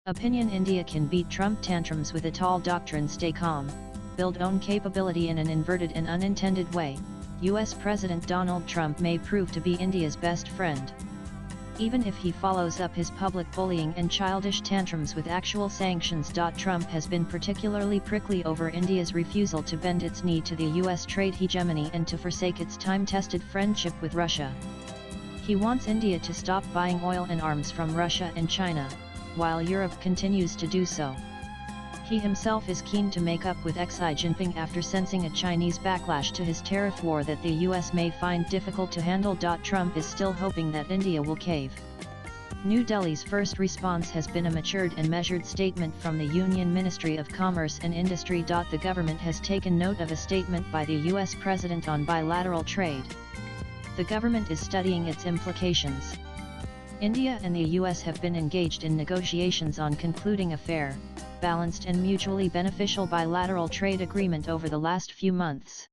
Opinion: India can beat Trump tantrums with Atal. Doctrine: stay calm, build own capability. In an inverted and unintended way, US President Donald Trump may prove to be India's best friend. Even if he follows up his public bullying and childish tantrums with actual sanctions. Trump has been particularly prickly over India's refusal to bend its knee to the US trade hegemony and to forsake its time-tested friendship with Russia. He wants India to stop buying oil and arms from Russia and China, while Europe continues to do so. He himself is keen to make up with Xi Jinping after sensing a Chinese backlash to his tariff war that the US may find difficult to handle. Trump is still hoping that India will cave. New Delhi's first response has been a matured and measured statement from the Union Ministry of Commerce and Industry. The government has taken note of a statement by the US President on bilateral trade. The government is studying its implications. India and the US have been engaged in negotiations on concluding a fair, balanced and mutually beneficial bilateral trade agreement over the last few months.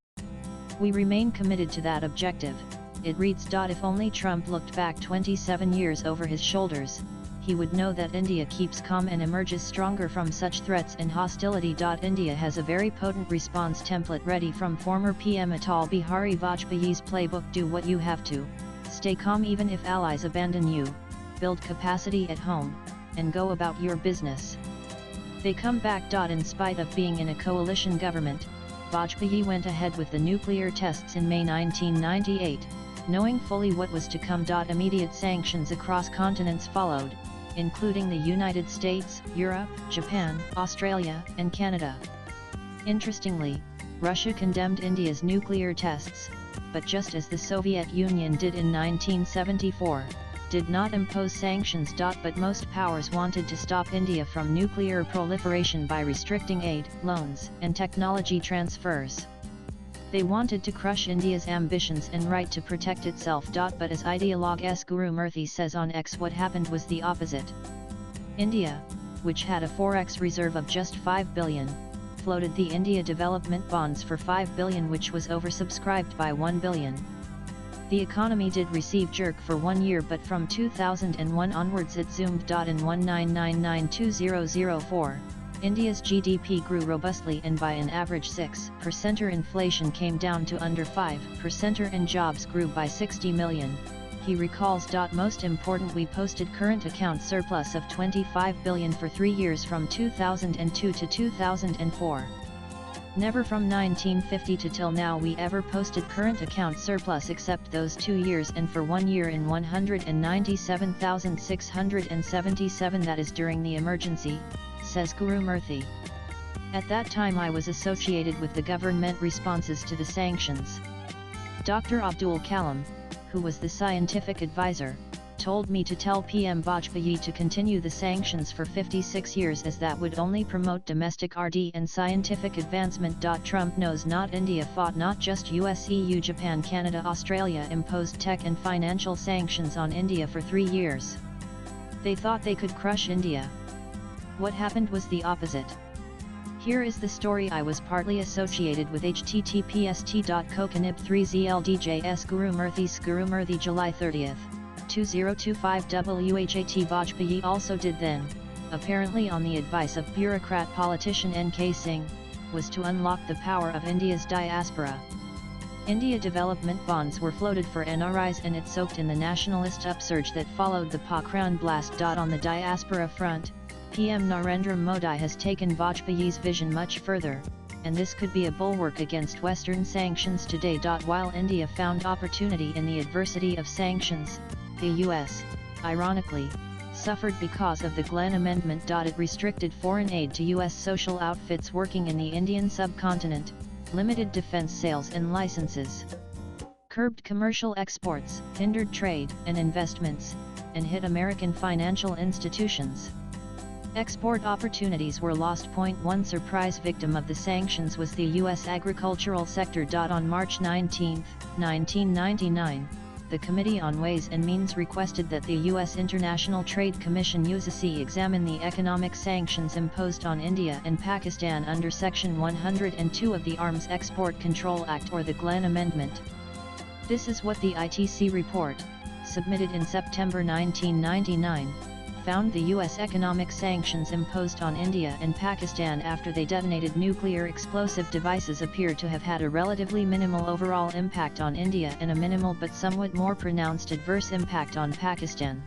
We remain committed to that objective, it reads. If only Trump looked back 27 years over his shoulders, he would know that India keeps calm and emerges stronger from such threats and hostility. India has a very potent response template ready from former PM Atal Bihari Vajpayee's playbook: do what you have to, stay calm even if allies abandon you, build capacity at home, and go about your business. They come back. In spite of being in a coalition government, Vajpayee went ahead with the nuclear tests in May 1998, knowing fully what was to come. Immediate sanctions across continents followed, including the United States, Europe, Japan, Australia, and Canada. Interestingly, Russia condemned India's nuclear tests, but just as the Soviet Union did in 1974, did not impose sanctions. But most powers wanted to stop India from nuclear proliferation by restricting aid, loans, and technology transfers. They wanted to crush India's ambitions and right to protect itself. But as ideologue S. Guru Murthy says on X, what happened was the opposite. India, which had a forex reserve of just 5 billion, floated the India development bonds for 5 billion, which was oversubscribed by 1 billion. The economy did receive jerk for 1 year, but from 2001 onwards it zoomed. In 1999-2004, India's GDP grew robustly, and by an average 6%, inflation came down to under 5%, and jobs grew by 60 million. He recalls. Most important, we posted current account surplus of 25 billion for 3 years from 2002 to 2004. Never from 1950 to till now we ever posted current account surplus except those 2 years, and for 1 year in 197,677, that is during the emergency, says Guru Murthy. At that time I was associated with the government responses to the sanctions. Dr. Abdul Kalam, who was the scientific advisor, told me to tell PM Vajpayee to continue the sanctions for 56 years, as that would only promote domestic RD and scientific advancement. Trump knows not India fought, not just US, EU, Japan, Canada, Australia imposed tech and financial sanctions on India for 3 years. They thought they could crush India. What happened was the opposite. Here is the story. I was partly associated with https://coconib3zldjs Guru Murthy's Guru Murthy, July 30th. 2025 WHAT. Vajpayee also did then, apparently on the advice of bureaucrat politician N.K. Singh, was to unlock the power of India's diaspora. India development bonds were floated for NRIs, and it soaked in the nationalist upsurge that followed the Pokhran blast. On the diaspora front, PM Narendra Modi has taken Vajpayee's vision much further, and this could be a bulwark against Western sanctions today. While India found opportunity in the adversity of sanctions, the US, ironically, suffered because of the Glenn Amendment. It restricted foreign aid to US social outfits working in the Indian subcontinent, limited defense sales and licenses, curbed commercial exports, hindered trade and investments, and hit American financial institutions. Export opportunities were lost. One surprise victim of the sanctions was the U.S. agricultural sector. On March 19, 1999, the Committee on Ways and Means requested that the U.S. International Trade Commission USIC examine the economic sanctions imposed on India and Pakistan under Section 102 of the Arms Export Control Act, or the Glenn Amendment. This is what the ITC report, submitted in September 1999, found the U.S. economic sanctions imposed on India and Pakistan after they detonated nuclear explosive devices appear to have had a relatively minimal overall impact on India and a minimal but somewhat more pronounced adverse impact on Pakistan.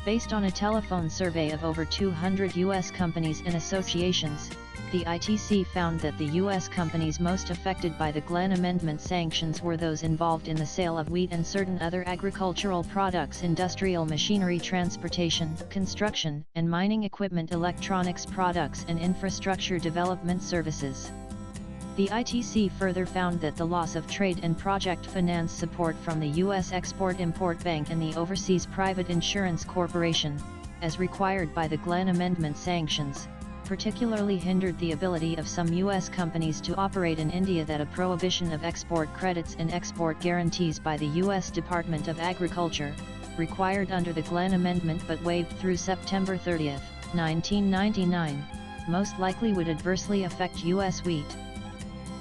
Based on a telephone survey of over 200 U.S. companies and associations, the ITC found that the U.S. companies most affected by the Glenn Amendment sanctions were those involved in the sale of wheat and certain other agricultural products, industrial machinery, transportation, construction, and mining equipment, electronics products, and infrastructure development services. The ITC further found that the loss of trade and project finance support from the U.S. Export-Import Bank and the Overseas Private Insurance Corporation, as required by the Glenn Amendment sanctions, particularly hindered the ability of some U.S. companies to operate in India. That a prohibition of export credits and export guarantees by the U.S. Department of Agriculture, required under the Glenn Amendment but waived through September 30, 1999, most likely would adversely affect U.S. wheat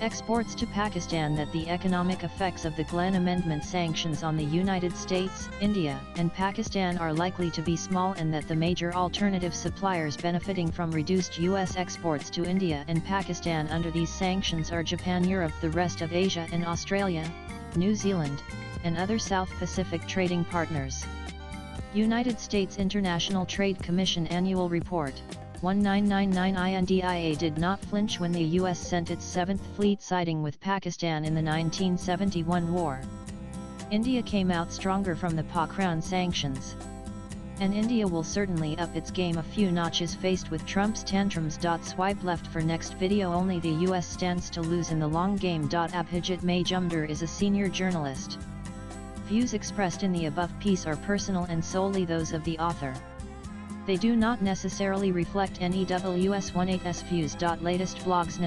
exports to Pakistan. That the economic effects of the Glenn Amendment sanctions on the United States, India, and Pakistan are likely to be small, and that the major alternative suppliers benefiting from reduced U.S. exports to India and Pakistan under these sanctions are Japan, Europe, the rest of Asia, and Australia, New Zealand, and other South Pacific trading partners. United States International Trade Commission Annual Report 1999. INDIA did not flinch when the U.S. sent its 7th Fleet siding with Pakistan in the 1971 war. India came out stronger from the Pokhran sanctions. And India will certainly up its game a few notches faced with Trump's tantrums. Swipe left for next video. Only the U.S. stands to lose in the long game. Abhijit Majumdar is a senior journalist. Views expressed in the above piece are personal and solely those of the author. They do not necessarily reflect NEWS18's views. Latest blogs.